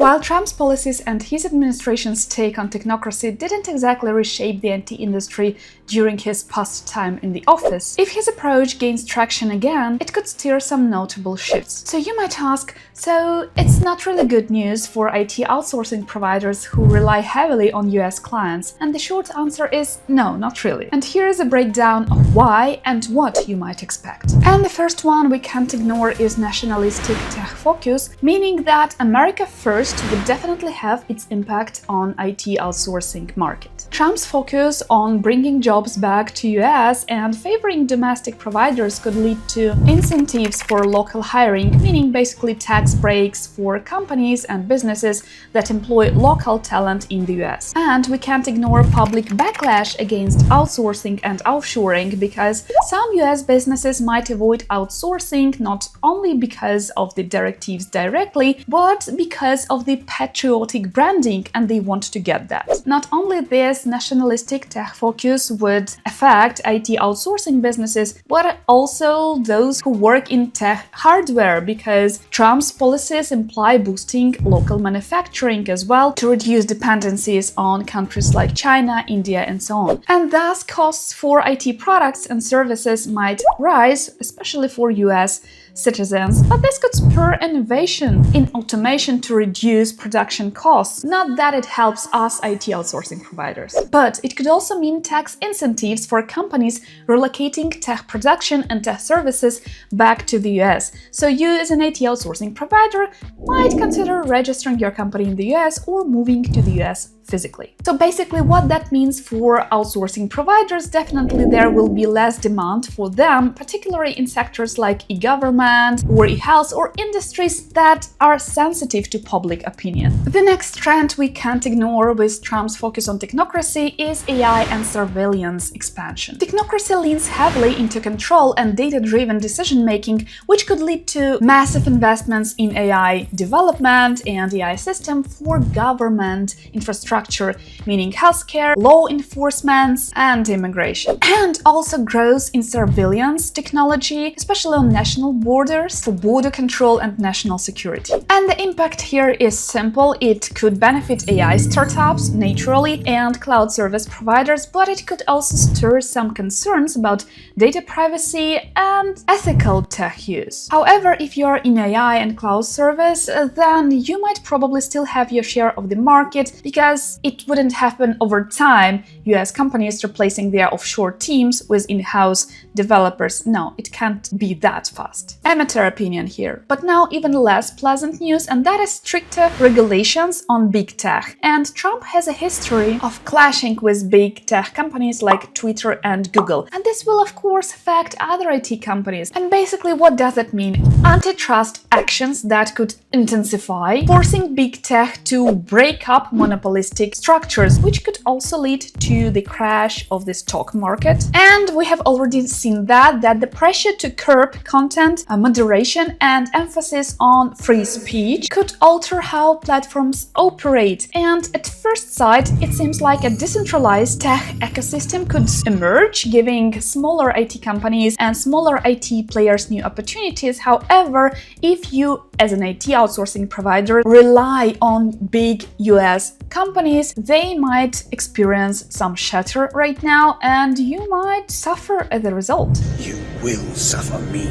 While Trump's policies and his administration's take on technocracy didn't exactly reshape the IT industry during his past time in the office, if his approach gains traction again, it could steer some notable shifts. So you might ask, so it's not really good news for IT outsourcing providers who rely heavily on US clients? And the short answer is no, not really. And here is a breakdown of why and what you might expect. And the first one we can't ignore is nationalistic tech focus, meaning that America first would definitely have its impact on IT outsourcing market. Trump's focus on bringing jobs back to US and favoring domestic providers could lead to incentives for local hiring, meaning basically tax breaks for companies and businesses that employ local talent in the US. And we can't ignore public backlash against outsourcing and offshoring, because some US businesses might avoid outsourcing not only because of the directives directly, but because of the patriotic branding, and they want to get that. Not only this nationalistic tech focus would affect IT outsourcing businesses, but also those who work in tech hardware, because Trump's policies imply boosting local manufacturing as well to reduce dependencies on countries like China, India, and so on. And thus costs for IT products and services might rise, especially for US citizens, but this could spur innovation in automation to reduce production costs. Not that it helps us IT outsourcing providers, but it could also mean tax incentives for companies relocating tech production and tech services back to the US. So you as an IT outsourcing provider might consider registering your company in the US or moving to the US physically. So basically what that means for outsourcing providers, definitely there will be less demand for them, particularly in sectors like e-government or e-health or industries that are sensitive to public opinion. The next trend we can't ignore with Trump's focus on technocracy is AI and surveillance expansion. Technocracy leans heavily into control and data-driven decision-making, which could lead to massive investments in AI development and AI system for government infrastructure, meaning healthcare, law enforcement, and immigration. And also growth in surveillance technology, especially on national borders, for border control and national security. And the impact here is simple. It could benefit AI startups, naturally, and cloud service providers, but it could also stir some concerns about data privacy and ethical tech use. However, if you're in AI and cloud service, then you might probably still have your share of the market, because it wouldn't happen over time, US companies replacing their offshore teams with in-house developers. No, it can't be that fast. Amateur opinion here. But now even less pleasant news, and that is stricter regulations on big tech. And Trump has a history of clashing with big tech companies like Twitter and Google. And this will of course affect other IT companies. And basically what does that mean? Antitrust actions that could intensify, forcing big tech to break up monopolistic structures, which could also lead to the crash of the stock market. And we have already seen that the pressure to curb content moderation and emphasis on free speech could alter how platforms operate. And at first sight, it seems like a decentralized tech ecosystem could emerge, giving smaller IT companies and smaller IT players new opportunities. However, if you as an IT outsourcing provider rely on big US companies, they might experience some shatter right now, and you might suffer as a result. You will suffer me.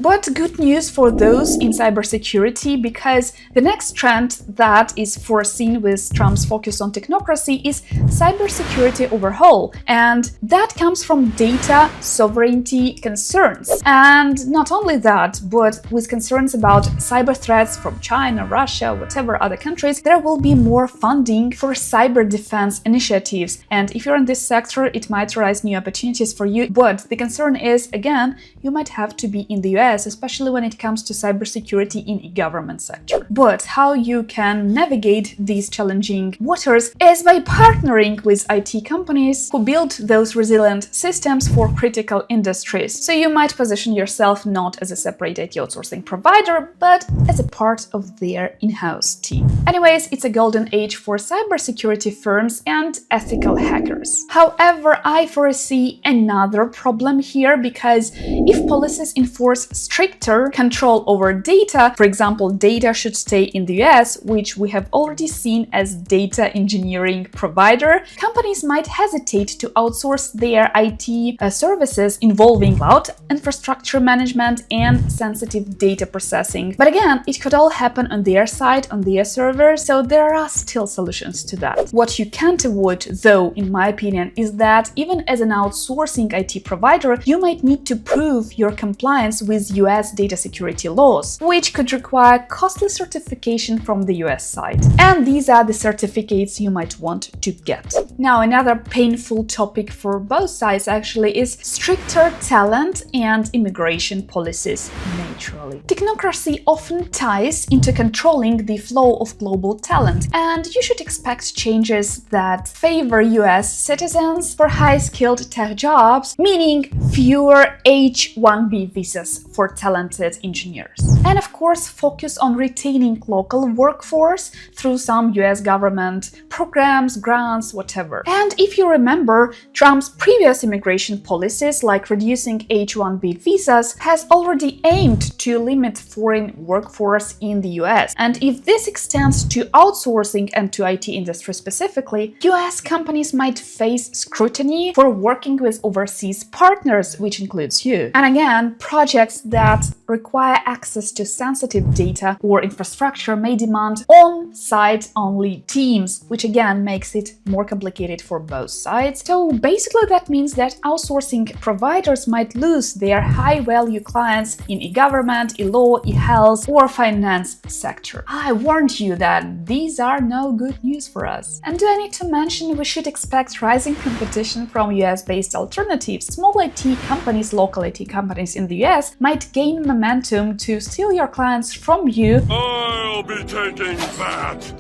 But good news for those in cybersecurity, because the next trend that is foreseen with Trump's focus on technocracy is cybersecurity overhaul, and that comes from data sovereignty concerns. And not only that, but with concerns about cyber threats from China, Russia, whatever other countries, there will be more funding for cyber defense initiatives. And if you're in this sector, it might raise new opportunities for you. But the concern is, again, you might have to be in the US, especially when it comes to cybersecurity in the government sector. But how you can navigate these challenging waters is by partnering with IT companies who build those resilient systems for critical industries. So you might position yourself not as a separate IT outsourcing provider, but as a part of their in-house team. Anyways, it's a golden age for cybersecurity firms and ethical hackers. However, I foresee another problem here, because if policies enforce enforce stricter control over data, for example, data should stay in the US, which we have already seen as data engineering provider, companies might hesitate to outsource their IT services involving cloud infrastructure management and sensitive data processing. But again, it could all happen on their side, on their server, so there are still solutions to that. What you can't avoid, though, in my opinion, is that even as an outsourcing IT provider, you might need to prove your compliance with US data security laws, which could require costly certification from the US side. And these are the certificates you might want to get. Now, another painful topic for both sides actually is stricter talent and immigration policies, naturally. Technocracy often ties into controlling the flow of global talent, and you should expect changes that favor US citizens for high-skilled tech jobs, meaning fewer H-1B visas for talented engineers. And of course, focus on retaining local workforce through some US government programs, grants, whatever. And if you remember, Trump's previous immigration policies, like reducing H-1B visas, has already aimed to limit foreign workforce in the US. And if this extends to outsourcing and to IT industry specifically, US companies might face scrutiny for working with overseas partners, which includes you. And again, projects that require access to sensitive data or infrastructure may demand on-site only teams, which again makes it more complicated for both sides. So basically that means that outsourcing providers might lose their high-value clients in e-government, e-law, e-health, or finance sector. I warned you that these are no good news for us. And do I need to mention we should expect rising competition from US-based alternatives? Small IT companies, local IT companies in the US might gain momentum to steal your clients from you. I'll be taking that!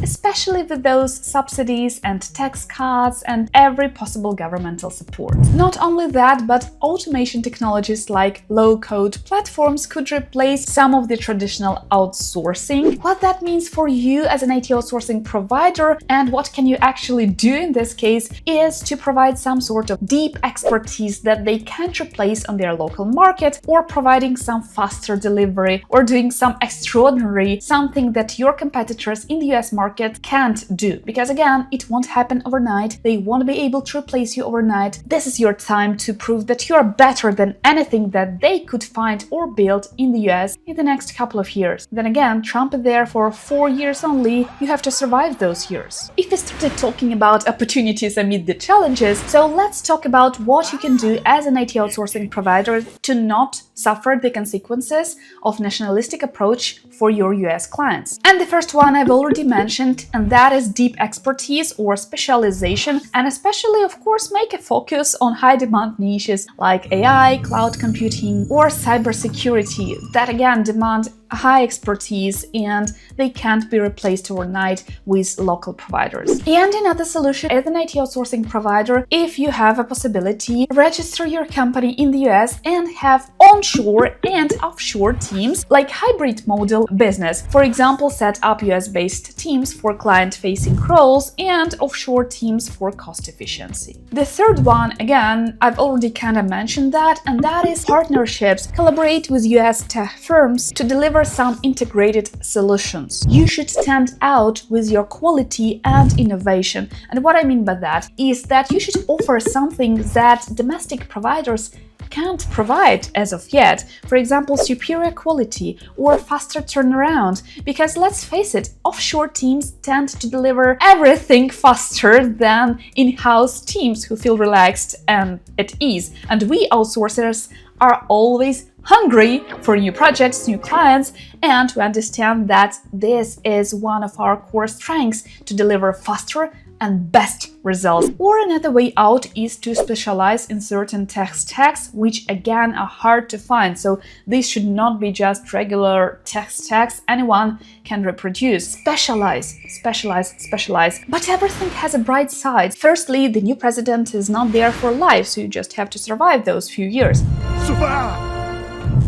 Especially with those subsidies and tax cuts and every possible governmental support. Not only that, but automation technologies like low-code platforms could replace some of the traditional outsourcing. What that means for you as an IT outsourcing provider and what can you actually do in this case is to provide some sort of deep expertise that they can't replace on their local market, or providing some faster delivery, or doing some extraordinary something that your competitors in the US market can't do. Because again, it won't happen overnight. They won't be able to replace you overnight. This is your time to prove that you are better than anything that they could find or build in the US in the next couple of years. Then again, Trump is there for 4 years only. You have to survive those years. If we started talking about opportunities amid the challenges, so let's talk about what you can do as an IT outsourcing provider to not suffer the consequences of nationalistic approach for your US clients. And the first one I've already mentioned, and that is deep expertise or specialization, and especially, of course, make a focus on high-demand niches like AI, cloud computing, or cybersecurity that again demand high expertise and they can't be replaced overnight with local providers. And another solution as an IT outsourcing provider, if you have a possibility, register your company in the US and have onshore and offshore teams like hybrid model business. For example, set up US-based teams for client-facing roles and offshore teams for cost efficiency. The third one, again, I've already kind of mentioned that, and that is partnerships. Collaborate with US tech firms to deliver some integrated solutions. You should stand out with your quality and innovation. And what I mean by that is that you should offer something that domestic providers can't provide as of yet. For example, superior quality or faster turnaround. Because let's face it, offshore teams tend to deliver everything faster than in-house teams who feel relaxed and at ease. And we outsourcers are always hungry for new projects, new clients, and we understand that this is one of our core strengths to deliver faster and best results. Or another way out is to specialize in certain tech stacks, which again are hard to find. So these should not be just regular tech stacks anyone can reproduce. Specialize, specialize, specialize. But everything has a bright side. Firstly, the new president is not there for life, so you just have to survive those few years. Survive!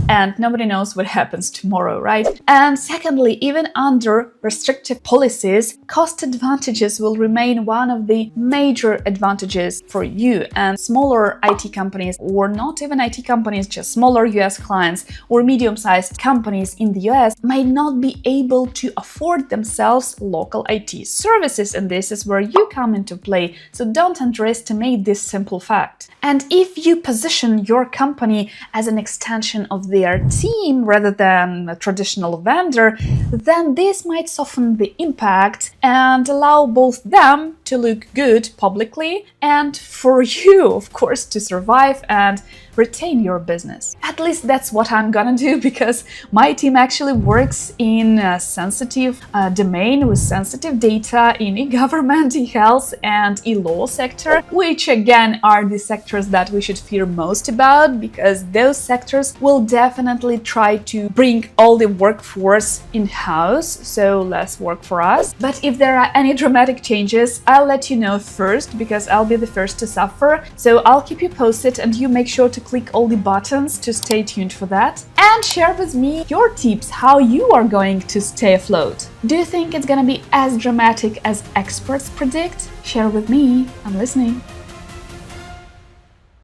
and nobody knows what happens tomorrow, right? And secondly, even under restrictive policies, cost advantages will remain one of the major advantages for you, and smaller IT companies, or not even IT companies, just smaller US clients or medium-sized companies in the US might not be able to afford themselves local IT services, and this is where you come into play. So don't underestimate this simple fact. And if you position your company as an extension of their team rather than a traditional vendor, then this might soften the impact and allow both them to look good publicly and for you, of course, to survive and retain your business. At least that's what I'm gonna do, because my team actually works in a sensitive domain with sensitive data in e-government, e-health, and e-law sector, which again are the sectors that we should fear most about, because those sectors will definitely try to bring all the workforce in-house, so less work for us. But if there are any dramatic changes, I'll let you know first, because I'll be the first to suffer. So I'll keep you posted, and you make sure to click all the buttons to stay tuned for that. And share with me your tips how you are going to stay afloat. Do you think it's gonna be as dramatic as experts predict? Share with me. I'm listening.